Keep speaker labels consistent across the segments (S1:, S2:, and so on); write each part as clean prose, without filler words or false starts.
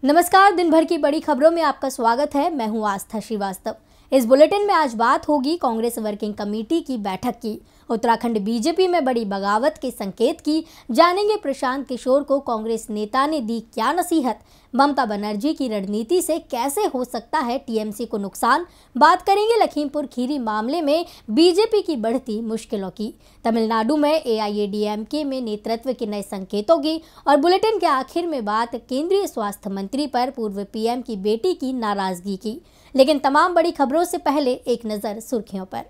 S1: नमस्कार, दिन भर की बड़ी खबरों में आपका स्वागत है। मैं हूं आस्था श्रीवास्तव। इस बुलेटिन में आज बात होगी कांग्रेस वर्किंग कमेटी की बैठक की। उत्तराखंड बीजेपी में बड़ी बगावत के संकेत की जानेंगे। प्रशांत किशोर को कांग्रेस नेता ने दी क्या नसीहत? ममता बनर्जी की रणनीति से कैसे हो सकता है टीएमसी को नुकसान? बात करेंगे लखीमपुर खीरी मामले में बीजेपी की बढ़ती मुश्किलों की। तमिलनाडु में एआईएडीएमके में नेतृत्व के नए संकेतों की। और बुलेटिन के आखिर में बात केंद्रीय स्वास्थ्य मंत्री पर पूर्व पीएम की बेटी की नाराजगी की। लेकिन तमाम बड़ी खबरों से पहले एक नजर सुर्खियों पर।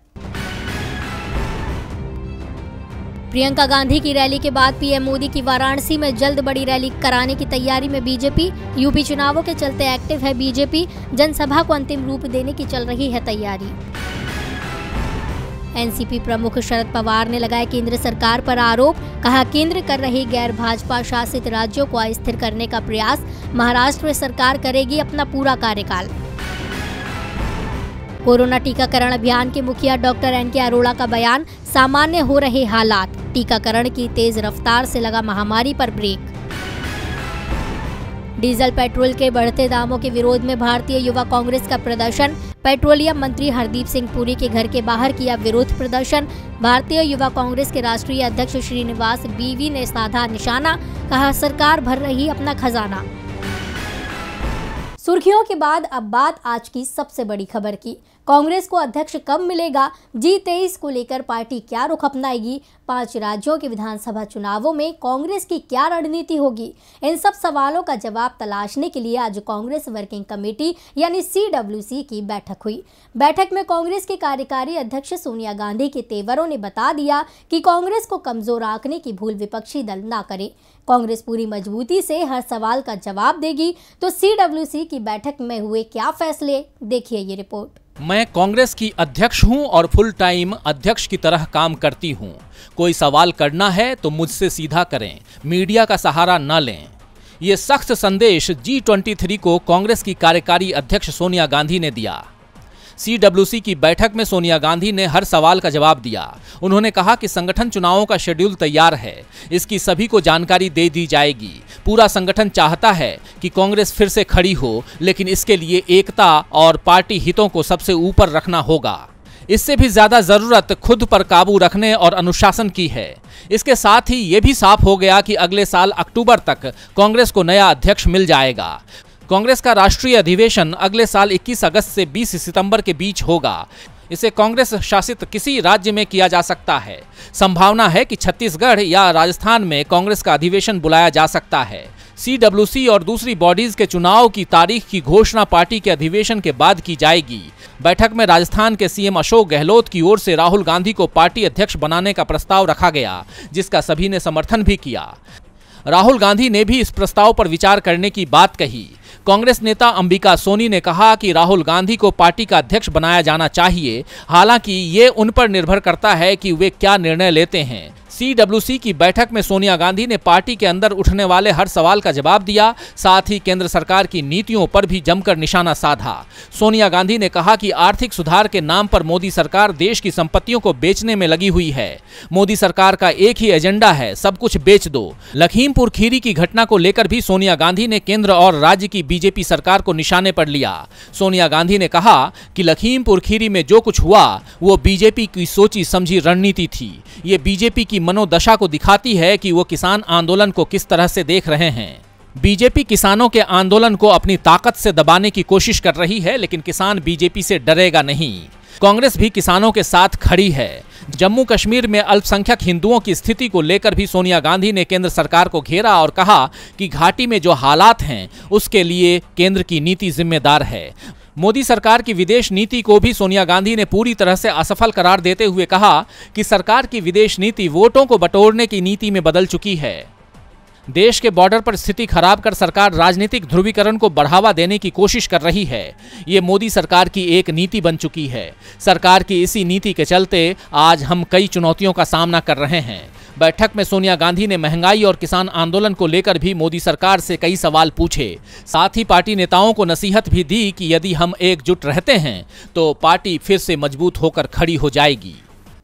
S1: प्रियंका गांधी की रैली के बाद पीएम मोदी की वाराणसी में जल्द बड़ी रैली कराने की तैयारी में बीजेपी। यूपी चुनावों के चलते एक्टिव है बीजेपी। जनसभा को अंतिम रूप देने की चल रही है तैयारी। एनसीपी प्रमुख शरद पवार ने लगाए केंद्र सरकार पर आरोप। कहा, केंद्र कर रही गैर भाजपा शासित राज्यों को अस्थिर करने का प्रयास। महाराष्ट्र सरकार करेगी अपना पूरा कार्यकाल। कोरोना टीकाकरण अभियान के मुखिया डॉक्टर एनके अरोड़ा का बयान। सामान्य हो रहे हालात, टीकाकरण की तेज रफ्तार से लगा महामारी पर ब्रेक। डीजल पेट्रोल के बढ़ते दामों के विरोध में भारतीय युवा कांग्रेस का प्रदर्शन। पेट्रोलियम मंत्री हरदीप सिंह पुरी के घर के बाहर किया विरोध प्रदर्शन। भारतीय युवा कांग्रेस के राष्ट्रीय अध्यक्ष श्रीनिवास बीवी ने साधा निशाना। कहा, सरकार भर रही अपना खजाना। सुर्खियों के बाद अब बात आज की सबसे बड़ी खबर की। कांग्रेस को अध्यक्ष कब मिलेगा? G23 को लेकर पार्टी क्या रुख अपनाएगी? 5 राज्यों के विधानसभा चुनावों में कांग्रेस की क्या रणनीति होगी? इन सब सवालों का जवाब तलाशने के लिए आज कांग्रेस वर्किंग कमेटी यानी CWC की बैठक हुई। बैठक में कांग्रेस की कार्यकारी अध्यक्ष सोनिया गांधी के तेवरों ने बता दिया कि कांग्रेस को कमजोर आंकने की भूल विपक्षी दल ना करे। कांग्रेस पूरी मजबूती से हर सवाल का जवाब देगी। तो CWC की बैठक में हुए क्या फैसले, देखिए ये रिपोर्ट।
S2: मैं कांग्रेस की अध्यक्ष हूं और फुल टाइम अध्यक्ष की तरह काम करती हूं। कोई सवाल करना है तो मुझसे सीधा करें, मीडिया का सहारा न लें। ये सख्त संदेश G23 को कांग्रेस की कार्यकारी अध्यक्ष सोनिया गांधी ने दिया। CWC की बैठक में सोनिया गांधी ने हर सवाल का जवाब दिया। उन्होंने कहा कि संगठन चुनावों का शेड्यूल तैयार है, इसकी सभी को जानकारी दे दी जाएगी। पूरा संगठन चाहता है कि कांग्रेस फिर से खड़ी हो, लेकिन इसके लिए एकता और पार्टी हितों को सबसे ऊपर रखना होगा। इससे भी ज्यादा जरूरत खुद पर काबू रखने और अनुशासन की है। इसके साथ ही ये भी साफ हो गया कि अगले साल अक्टूबर तक कांग्रेस को नया अध्यक्ष मिल जाएगा। कांग्रेस का राष्ट्रीय अधिवेशन अगले साल 21 अगस्त से 20 सितंबर के बीच होगा। इसे कांग्रेस शासित किसी राज्य में किया जा सकता है। संभावना है कि छत्तीसगढ़ या राजस्थान में कांग्रेस का अधिवेशन बुलाया जा सकता है। CWC और दूसरी बॉडीज के चुनाव की तारीख की घोषणा पार्टी के अधिवेशन के बाद की जाएगी। बैठक में राजस्थान के सीएम अशोक गहलोत की ओर से राहुल गांधी को पार्टी अध्यक्ष बनाने का प्रस्ताव रखा गया, जिसका सभी ने समर्थन भी किया। राहुल गांधी ने भी इस प्रस्ताव पर विचार करने की बात कही। कांग्रेस नेता अंबिका सोनी ने कहा कि राहुल गांधी को पार्टी का अध्यक्ष बनाया जाना चाहिए। हालांकि ये उन पर निर्भर करता है कि वे क्या निर्णय लेते हैं। CWC की बैठक में सोनिया गांधी ने पार्टी के अंदर उठने वाले हर सवाल का जवाब दिया। साथ ही केंद्र सरकार की नीतियों पर भी जमकर निशाना साधा। सोनिया गांधी ने कहा कि आर्थिक सुधार के नाम पर मोदी सरकार देश की संपत्तियों को बेचने में लगी हुई है। मोदी सरकार का एक ही एजेंडा है, सब कुछ बेच दो। लखीमपुर खीरी की घटना को लेकर भी सोनिया गांधी ने केंद्र और राज्य की बीजेपी सरकार को निशाने पर लिया। सोनिया गांधी ने कहा कि लखीमपुर खीरी में जो कुछ हुआ वो बीजेपी की सोची समझी रणनीति थी। ये बीजेपी की मनोदशा को दिखाती है कि वो किसान आंदोलन को किस तरह से देख रहे हैं। बीजेपी किसानों के आंदोलन को अपनी ताकत से दबाने की कोशिश कर रही है, लेकिन किसान बीजेपी से डरेगा नहीं। कांग्रेस भी किसानों के साथ खड़ी है। जम्मू कश्मीर में अल्पसंख्यक हिंदुओं की स्थिति को लेकर भी सोनिया गांधी ने केंद्र सरकार को घेरा और कहा कि घाटी में जो हालात हैं उसके लिए केंद्र की नीति जिम्मेदार है। मोदी सरकार की विदेश नीति को भी सोनिया गांधी ने पूरी तरह से असफल करार देते हुए कहा कि सरकार की विदेश नीति वोटों को बटोरने की नीति में बदल चुकी है। देश के बॉर्डर पर स्थिति खराब कर सरकार राजनीतिक ध्रुवीकरण को बढ़ावा देने की कोशिश कर रही है। ये मोदी सरकार की एक नीति बन चुकी है। सरकार की इसी नीति के चलते आज हम कई चुनौतियों का सामना कर रहे हैं। बैठक में सोनिया गांधी ने महंगाई और किसान आंदोलन को लेकर भी मोदी सरकार से कई सवाल पूछे। साथ ही पार्टी नेताओं को नसीहत भी दी कि यदि हम एकजुट रहते हैं तो पार्टी फिर से मजबूत होकर खड़ी हो जाएगी।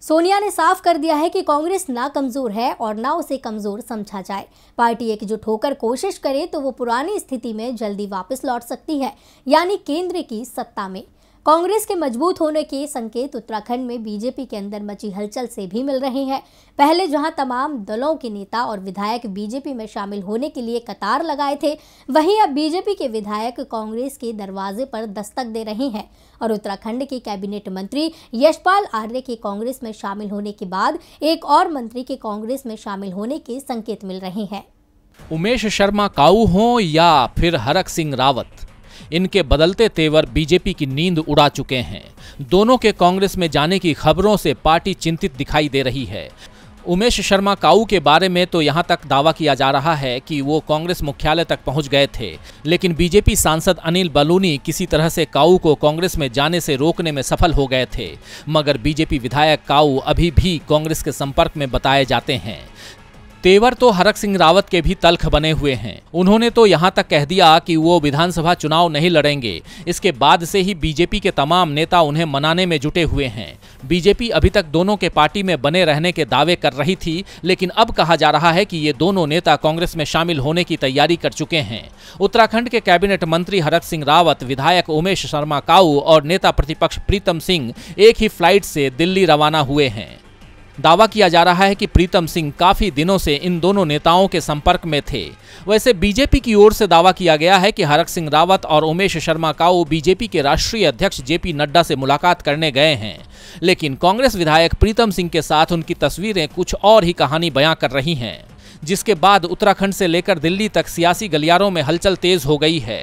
S1: सोनिया ने साफ कर दिया है कि कांग्रेस ना कमजोर है और ना उसे कमजोर समझा जाए। पार्टी एकजुट होकर कोशिश करे तो वो पुरानी स्थिति में जल्दी वापस लौट सकती है, यानी केंद्र की सत्ता में। कांग्रेस के मजबूत होने के संकेत उत्तराखंड में बीजेपी के अंदर मची हलचल से भी मिल रहे हैं। पहले जहां तमाम दलों के नेता और विधायक बीजेपी में शामिल होने के लिए कतार लगाए थे, वहीं अब बीजेपी के विधायक कांग्रेस के दरवाजे पर दस्तक दे रहे हैं और उत्तराखंड के कैबिनेट मंत्री यशपाल आर्य के कांग्रेस में शामिल होने के बाद एक और मंत्री के कांग्रेस में शामिल होने के संकेत मिल रहे हैं।
S2: उमेश शर्मा काऊ हों या फिर हरक सिंह रावत, इनके बदलते तेवर बीजेपी की नींद उड़ा चुके हैं। दोनों के कांग्रेस में जाने की खबरों से पार्टी चिंतित दिखाई दे रही है। उमेश शर्मा काऊ के बारे में तो यहां तक दावा किया जा रहा है कि वो कांग्रेस मुख्यालय तक पहुंच गए थे, लेकिन बीजेपी सांसद अनिल बलूनी किसी तरह से काऊ को कांग्रेस में जाने से रोकने में सफल हो गए थे। मगर बीजेपी विधायक काऊ अभी भी कांग्रेस के संपर्क में बताए जाते हैं। तेवर तो हरक सिंह रावत के भी तल्ख बने हुए हैं। उन्होंने तो यहां तक कह दिया कि वो विधानसभा चुनाव नहीं लड़ेंगे। इसके बाद से ही बीजेपी के तमाम नेता उन्हें मनाने में जुटे हुए हैं। बीजेपी अभी तक दोनों के पार्टी में बने रहने के दावे कर रही थी, लेकिन अब कहा जा रहा है कि ये दोनों नेता कांग्रेस में शामिल होने की तैयारी कर चुके हैं। उत्तराखंड के कैबिनेट मंत्री हरक सिंह रावत, विधायक उमेश शर्मा काऊ और नेता प्रतिपक्ष प्रीतम सिंह एक ही फ्लाइट से दिल्ली रवाना हुए हैं। दावा किया जा रहा है कि प्रीतम सिंह काफी दिनों से इन दोनों नेताओं के संपर्क में थे। वैसे बीजेपी की ओर से दावा किया गया है कि हरक सिंह रावत और उमेश शर्मा काऊ बीजेपी के राष्ट्रीय अध्यक्ष जेपी नड्डा से मुलाकात करने गए हैं, लेकिन कांग्रेस विधायक प्रीतम सिंह के साथ उनकी तस्वीरें कुछ और ही कहानी बयां कर रही हैं, जिसके बाद उत्तराखंड से लेकर दिल्ली तक सियासी गलियारों में हलचल तेज हो गई है।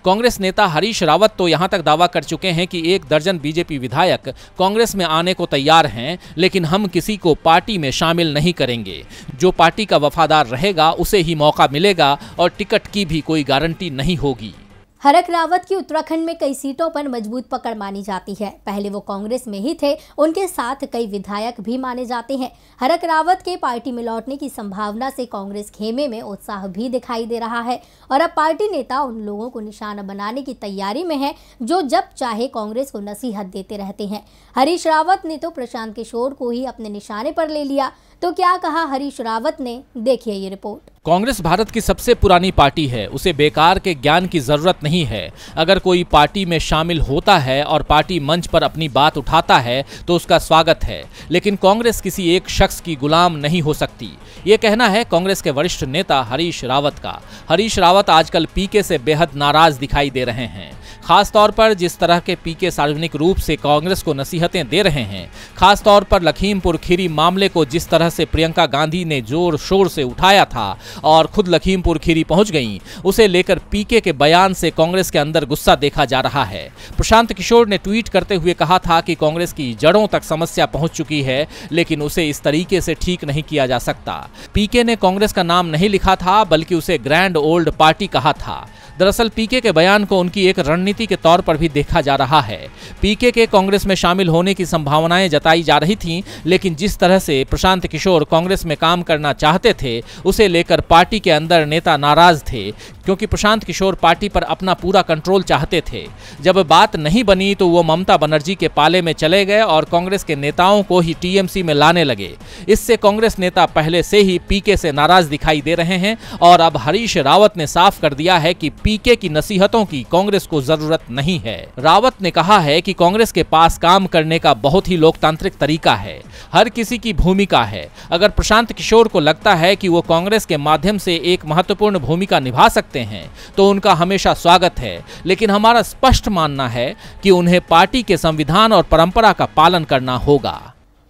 S2: कांग्रेस नेता हरीश रावत तो यहां तक दावा कर चुके हैं कि 1 दर्जन बीजेपी विधायक कांग्रेस में आने को तैयार हैं, लेकिन हम किसी को पार्टी में शामिल नहीं करेंगे। जो पार्टी का वफादार रहेगा उसे ही मौका मिलेगा और टिकट की भी कोई गारंटी नहीं होगी।
S1: हरक रावत की उत्तराखंड में कई सीटों पर मजबूत पकड़ मानी जाती है। पहले वो कांग्रेस में ही थे, उनके साथ कई विधायक भी माने जाते हैं। हरक रावत के पार्टी में लौटने की संभावना से कांग्रेस खेमे में उत्साह भी दिखाई दे रहा है और अब पार्टी नेता उन लोगों को निशाना बनाने की तैयारी में है जो जब चाहे कांग्रेस को नसीहत देते रहते हैं। हरीश रावत ने तो प्रशांत किशोर को ही अपने निशाने पर ले लिया। तो क्या कहा हरीश रावत ने, देखिए ये रिपोर्ट।
S2: कांग्रेस भारत की सबसे पुरानी पार्टी है, उसे बेकार के ज्ञान की जरूरत नहीं है। अगर कोई पार्टी में शामिल होता है और पार्टी मंच पर अपनी बात उठाता है तो उसका स्वागत है, लेकिन कांग्रेस किसी एक शख्स की गुलाम नहीं हो सकती। ये कहना है कांग्रेस के वरिष्ठ नेता हरीश रावत का। हरीश रावत आजकल पीके से बेहद नाराज दिखाई दे रहे हैं, खास तौर पर जिस तरह के पीके सार्वजनिक रूप से कांग्रेस को नसीहतें दे रहे हैं। खास तौर पर लखीमपुर खीरी मामले को जिस तरह से प्रियंका गांधी ने जोर शोर से उठाया था और खुद लखीमपुर खीरी पहुंच गईं, उसे लेकर पीके के बयान से कांग्रेस के अंदर गुस्सा देखा जा रहा है। प्रशांत किशोर ने ट्वीट करते हुए कहा था कि कांग्रेस की जड़ों तक समस्या पहुंच चुकी है, लेकिन उसे इस तरीके से ठीक नहीं किया जा सकता। पीके ने कांग्रेस का नाम नहीं लिखा था, बल्कि उसे ग्रैंड ओल्ड पार्टी कहा था। दरअसल पीके के बयान को उनकी एक रणनीति के तौर पर भी देखा जा रहा है। पीके के कांग्रेस में शामिल होने की संभावनाएं जताई जा रही थीं, लेकिन जिस तरह से प्रशांत किशोर कांग्रेस में काम करना चाहते थे, उसे लेकर पार्टी के अंदर नेता नाराज थे, क्योंकि प्रशांत किशोर पार्टी पर अपना पूरा कंट्रोल चाहते थे। जब बात नहीं बनी तो वो ममता बनर्जी के पाले में चले गए और कांग्रेस के नेताओं को ही टीएमसी में लाने लगे। इससे कांग्रेस नेता पहले से ही पीके से नाराज दिखाई दे रहे हैं और अब हरीश रावत ने साफ कर दिया है कि पीके की नसीहतों की कांग्रेस को जरूरत नहीं है। रावत ने कहा है कि कांग्रेस के पास काम करने का बहुत ही लोकतांत्रिक तरीका है, हर किसी की भूमिका है। अगर प्रशांत किशोर को लगता है कि वो कांग्रेस के माध्यम से एक महत्वपूर्ण भूमिका निभा सकते हैं तो उनका हमेशा स्वागत है, लेकिन हमारा स्पष्ट मानना है कि उन्हें पार्टी के संविधान और परंपरा का पालन करना होगा।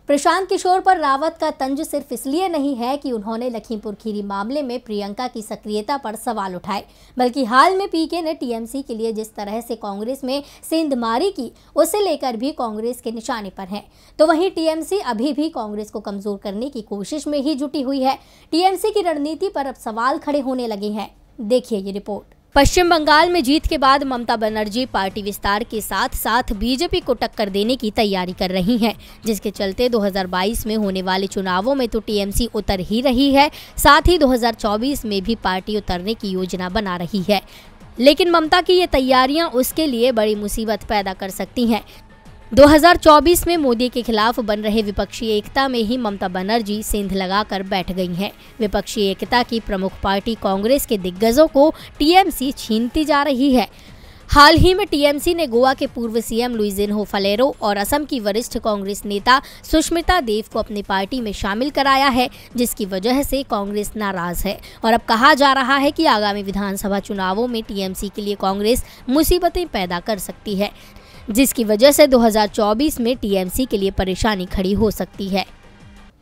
S1: प्रशांत किशोर पर रावत का तंज सिर्फ इसलिए नहीं है कि उन्होंने लखीमपुर खीरी मामले में प्रियंका की सक्रियता पर सवाल उठाए, बल्कि हाल में पीके ने टीएमसी के लिए जिस तरह से कांग्रेस में सेंधमारी की, उसे लेकर भी कांग्रेस के निशाने पर है। तो वहीं टीएमसी अभी भी कांग्रेस को कमजोर करने की कोशिश में ही जुटी हुई है। टीएमसी की रणनीति पर अब सवाल खड़े होने लगे हैं, देखिए ये रिपोर्ट। पश्चिम बंगाल में जीत के बाद ममता बनर्जी पार्टी विस्तार के साथ साथ बीजेपी को टक्कर देने की तैयारी कर रही हैं, जिसके चलते 2022 में होने वाले चुनावों में तो टीएमसी उतर ही रही है, साथ ही 2024 में भी पार्टी उतरने की योजना बना रही है। लेकिन ममता की ये तैयारियां उसके लिए बड़ी मुसीबत पैदा कर सकती हैं। 2024 में मोदी के खिलाफ बन रहे विपक्षी एकता में ही ममता बनर्जी सेंध लगाकर बैठ गई हैं। विपक्षी एकता की प्रमुख पार्टी कांग्रेस के दिग्गजों को टीएमसी छीनती जा रही है। हाल ही में टीएमसी ने गोवा के पूर्व सीएम लुइजिन्हो फलेरो और असम की वरिष्ठ कांग्रेस नेता सुष्मिता देव को अपनी पार्टी में शामिल कराया है, जिसकी वजह से कांग्रेस नाराज है और अब कहा जा रहा है कि आगामी विधानसभा चुनावों में टीएमसी के लिए कांग्रेस मुसीबतें पैदा कर सकती है, जिसकी वजह से 2024 में टीएमसी के लिए परेशानी खड़ी हो सकती है।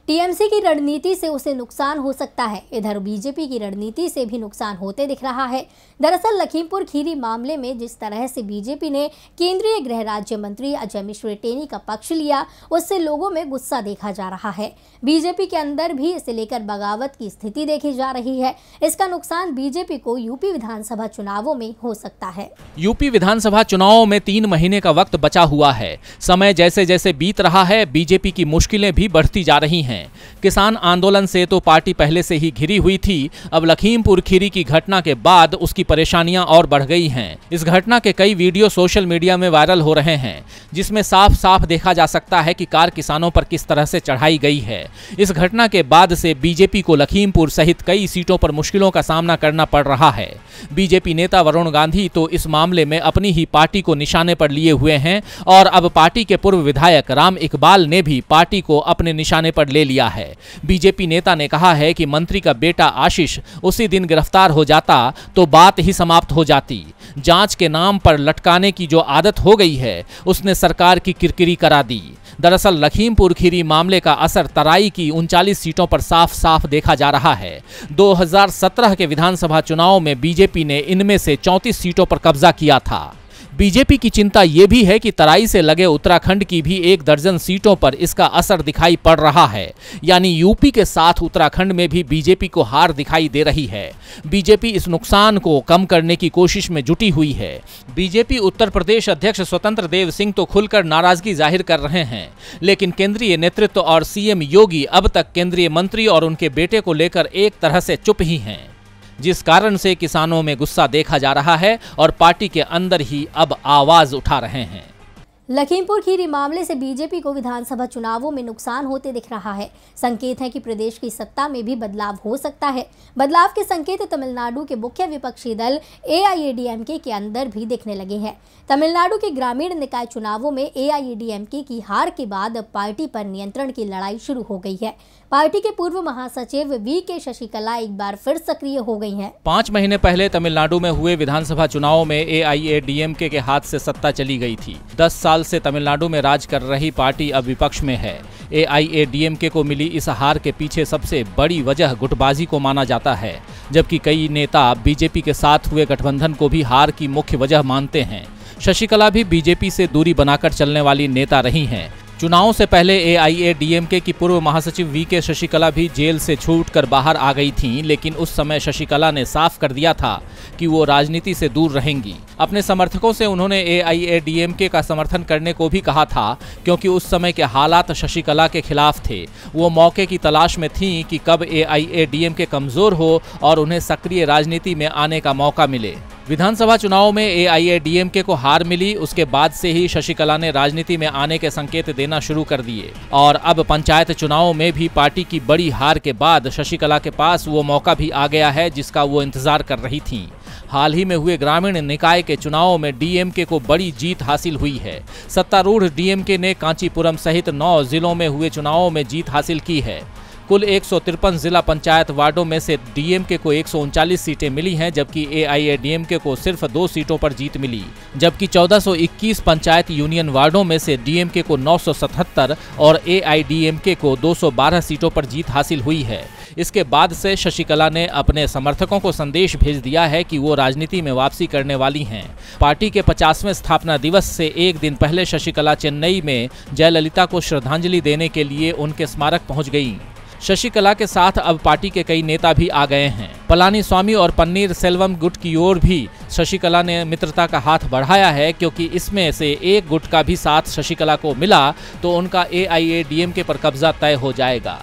S1: टीएमसी की रणनीति से उसे नुकसान हो सकता है। इधर बीजेपी की रणनीति से भी नुकसान होते दिख रहा है। दरअसल लखीमपुर खीरी मामले में जिस तरह से बीजेपी ने केंद्रीय गृह राज्य मंत्री अजय मिश्र टेनी का पक्ष लिया, उससे लोगों में गुस्सा देखा जा रहा है। बीजेपी के अंदर भी इसे लेकर बगावत की स्थिति देखी जा रही है। इसका नुकसान बीजेपी को यूपी विधानसभा चुनावों में हो सकता है।
S2: यूपी विधानसभा चुनावों में 3 महीने का वक्त बचा हुआ है। समय जैसे जैसे बीत रहा है, बीजेपी की मुश्किलें भी बढ़ती जा रही हैं। किसान आंदोलन से तो पार्टी पहले से ही घिरी हुई थी। अब लखीमपुर खीरी की घटना के बाद उसकी परेशानियां और बढ़ गई हैं। इस घटना के कई वीडियो सोशल मीडिया में वायरल हो रहे हैं, जिसमें साफ साफ देखा जा सकता है कि कार किसानों पर किस तरह से चढ़ाई गई है। इस घटना के बाद से बीजेपी को लखीमपुर सहित कई सीटों पर मुश्किलों का सामना करना पड़ रहा है। बीजेपी नेता वरुण गांधी तो इस मामले में अपनी ही पार्टी को निशाने पर लिए हुए हैं और अब पार्टी के पूर्व विधायक राम इकबाल ने भी पार्टी को अपने निशाने पर ले लिया है। बीजेपी नेता ने कहा है कि मंत्री का बेटा आशीष उसी दिन गिरफ्तार हो जाता तो बात ही समाप्त हो जाती। जांच के नाम पर लटकाने की जो आदत हो गई है, उसने सरकार की किरकिरी करा दी। दरअसल लखीमपुर खीरी मामले का असर तराई की 39 सीटों पर साफ साफ देखा जा रहा है। 2017 के विधानसभा चुनाव में बीजेपी ने इनमें से 34 सीटों पर कब्जा किया था। बीजेपी की चिंता ये भी है कि तराई से लगे उत्तराखंड की भी 1 दर्जन सीटों पर इसका असर दिखाई पड़ रहा है। यानी यूपी के साथ उत्तराखंड में भी बीजेपी को हार दिखाई दे रही है। बीजेपी इस नुकसान को कम करने की कोशिश में जुटी हुई है। बीजेपी उत्तर प्रदेश अध्यक्ष स्वतंत्र देव सिंह तो खुलकर नाराजगी जाहिर कर रहे हैं, लेकिन केंद्रीय नेतृत्व और सीएम योगी अब तक केंद्रीय मंत्री और उनके बेटे को लेकर एक तरह से चुप ही हैं, जिस कारण से किसानों में गुस्सा देखा जा रहा है और पार्टी के अंदर ही अब आवाज उठा रहे हैं।
S1: लखीमपुर खीरी मामले से बीजेपी को विधानसभा चुनावों में नुकसान होते दिख रहा है। संकेत है कि प्रदेश की सत्ता में भी बदलाव हो सकता है। बदलाव के संकेत तमिलनाडु के मुख्य विपक्षी दल एआईएडीएमके के अंदर भी दिखने लगे हैं। तमिलनाडु के ग्रामीण निकाय चुनावों में एआईएडीएमके की हार के बाद अब पार्टी पर नियंत्रण की लड़ाई शुरू हो गई है। पार्टी के पूर्व महासचिव वी.के. शशिकला एक बार फिर सक्रिय हो गई हैं।
S2: 5 महीने पहले तमिलनाडु में हुए विधानसभा चुनावों में एआईएडीएमके के हाथ से सत्ता चली गई थी। 10 साल से तमिलनाडु में राज कर रही पार्टी अब विपक्ष में है। एआईएडीएमके को मिली इस हार के पीछे सबसे बड़ी वजह गुटबाजी को माना जाता है, जबकि कई नेता बीजेपी के साथ हुए गठबंधन को भी हार की मुख्य वजह मानते हैं। शशिकला भी बीजेपी से दूरी बनाकर चलने वाली नेता रही हैं। चुनाव से पहले एआईएडीएमके की पूर्व महासचिव वी.के. शशिकला भी जेल से छूटकर बाहर आ गई थीं, लेकिन उस समय शशिकला ने साफ कर दिया था कि वो राजनीति से दूर रहेंगी। अपने समर्थकों से उन्होंने एआईएडीएमके का समर्थन करने को भी कहा था, क्योंकि उस समय के हालात शशिकला के खिलाफ थे। वो मौके की तलाश में थीं कि कब एआईएडीएमके कमजोर हो और उन्हें सक्रिय राजनीति में आने का मौका मिले। विधानसभा चुनाव में एआईएडीएमके को हार मिली, उसके बाद से ही शशिकला ने राजनीति में आने के संकेत देना शुरू कर दिए और अब पंचायत चुनाव में भी पार्टी की बड़ी हार के बाद शशिकला के पास वो मौका भी आ गया है जिसका वो इंतजार कर रही थीं। हाल ही में हुए ग्रामीण निकाय के चुनाव में डीएमके को बड़ी जीत हासिल हुई है। सत्तारूढ़ डीएमके ने कांचीपुरम सहित 9 जिलों में हुए चुनावों में जीत हासिल की है। कुल 153 जिला पंचायत वार्डों में से डीएमके को 139 सीटें मिली हैं, जबकि एआईएडीएमके को सिर्फ 2 सीटों पर जीत मिली। जबकि 1421 पंचायत यूनियन वार्डों में से डीएमके को 977 और एआईडीएमके को 212 सीटों पर जीत हासिल हुई है। इसके बाद से शशिकला ने अपने समर्थकों को संदेश भेज दिया है कि वो राजनीति में वापसी करने वाली हैं। पार्टी के 50वें स्थापना दिवस से एक दिन पहले शशिकला चेन्नई में जयललिता को श्रद्धांजलि देने के लिए उनके स्मारक पहुंच गईं। शशिकला के साथ अब पार्टी के कई नेता भी आ गए हैं। पलानीस्वामी और पन्नीर सेल्वम गुट की ओर भी शशिकला ने मित्रता का हाथ बढ़ाया है, क्योंकि इसमें से एक गुट का भी साथ शशिकला को मिला तो उनका एआईएडीएमके पर कब्जा तय हो जाएगा।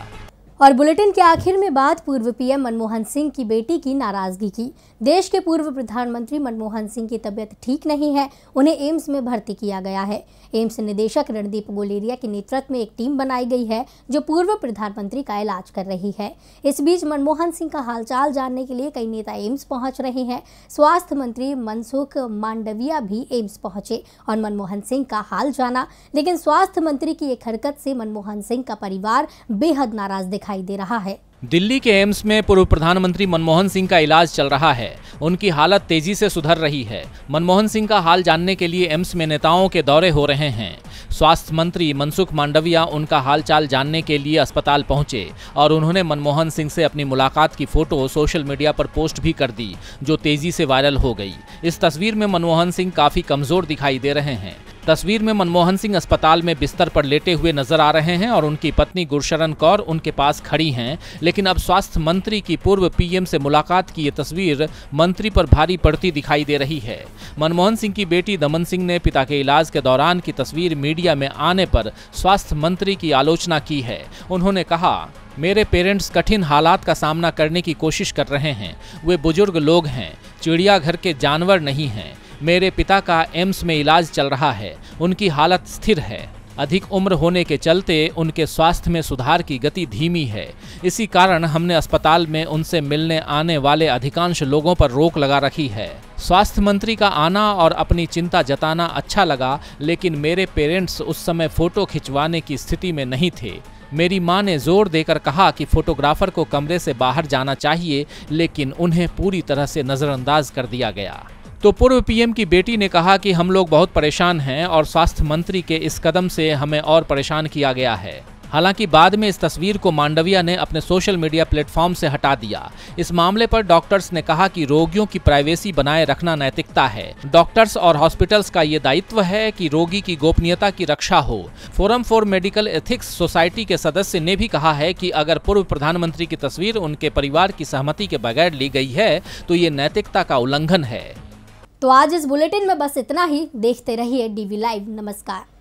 S1: और बुलेटिन के आखिर में बात पूर्व पीएम मनमोहन सिंह की बेटी की नाराजगी की। देश के पूर्व प्रधानमंत्री मनमोहन सिंह की तबीयत ठीक नहीं है, उन्हें एम्स में भर्ती किया गया है। एम्स निदेशक रणदीप गुलेरिया के नेतृत्व में एक टीम बनाई गई है जो पूर्व प्रधानमंत्री का इलाज कर रही है। इस बीच मनमोहन सिंह का हालचाल जानने के लिए कई नेता एम्स पहुंच रहे हैं। स्वास्थ्य मंत्री मनसुख मांडविया भी एम्स पहुंचे और मनमोहन सिंह का हाल जाना, लेकिन स्वास्थ्य मंत्री की एक हरकत से मनमोहन सिंह का परिवार बेहद नाराज दिखाई दे रहा है।
S2: दिल्ली के एम्स में पूर्व प्रधानमंत्री मनमोहन सिंह का इलाज चल रहा है। उनकी हालत तेजी से सुधर रही है। मनमोहन सिंह का हाल जानने के लिए एम्स में नेताओं के दौरे हो रहे हैं। स्वास्थ्य मंत्री मनसुख मांडविया उनका हालचाल जानने के लिए अस्पताल पहुंचे और उन्होंने मनमोहन सिंह से अपनी मुलाकात की फोटो सोशल मीडिया पर पोस्ट भी कर दी, जो तेजी से वायरल हो गई। इस तस्वीर में मनमोहन सिंह काफी कमजोर दिखाई दे रहे हैं। तस्वीर में मनमोहन सिंह अस्पताल में बिस्तर पर लेटे हुए नजर आ रहे हैं और उनकी पत्नी गुरशरण कौर उनके पास खड़ी हैं। लेकिन अब स्वास्थ्य मंत्री की पूर्व पीएम से मुलाकात की ये तस्वीर मंत्री पर भारी पड़ती दिखाई दे रही है। मनमोहन सिंह की बेटी दमन सिंह ने पिता के इलाज के दौरान की तस्वीर मीडिया में आने पर स्वास्थ्य मंत्री की आलोचना की है। उन्होंने कहा, मेरे पेरेंट्स कठिन हालात का सामना करने की कोशिश कर रहे हैं। वे बुजुर्ग लोग हैं, चिड़ियाघर के जानवर नहीं हैं। मेरे पिता का एम्स में इलाज चल रहा है, उनकी हालत स्थिर है। अधिक उम्र होने के चलते उनके स्वास्थ्य में सुधार की गति धीमी है। इसी कारण हमने अस्पताल में उनसे मिलने आने वाले अधिकांश लोगों पर रोक लगा रखी है। स्वास्थ्य मंत्री का आना और अपनी चिंता जताना अच्छा लगा, लेकिन मेरे पेरेंट्स उस समय फोटो खिंचवाने की स्थिति में नहीं थे। मेरी मां ने जोर देकर कहा कि फोटोग्राफर को कमरे से बाहर जाना चाहिए, लेकिन उन्हें पूरी तरह से नजरअंदाज कर दिया गया। तो पूर्व पीएम की बेटी ने कहा कि हम लोग बहुत परेशान हैं और स्वास्थ्य मंत्री के इस कदम से हमें और परेशान किया गया है। हालांकि बाद में इस तस्वीर को मांडविया ने अपने सोशल मीडिया प्लेटफॉर्म से हटा दिया। इस मामले पर डॉक्टर्स ने कहा कि रोगियों की प्राइवेसी बनाए रखना नैतिकता है। डॉक्टर्स और हॉस्पिटल्स का ये दायित्व है कि रोगी की गोपनीयता की रक्षा हो। Forum for medical ethics society के सदस्य ने भी कहा है कि अगर पूर्व प्रधानमंत्री की तस्वीर उनके परिवार की सहमति के बगैर ली गई है तो ये नैतिकता का उल्लंघन है।
S1: तो आज इस बुलेटिन में बस इतना ही। देखते रहिए डीवी लाइव। नमस्कार।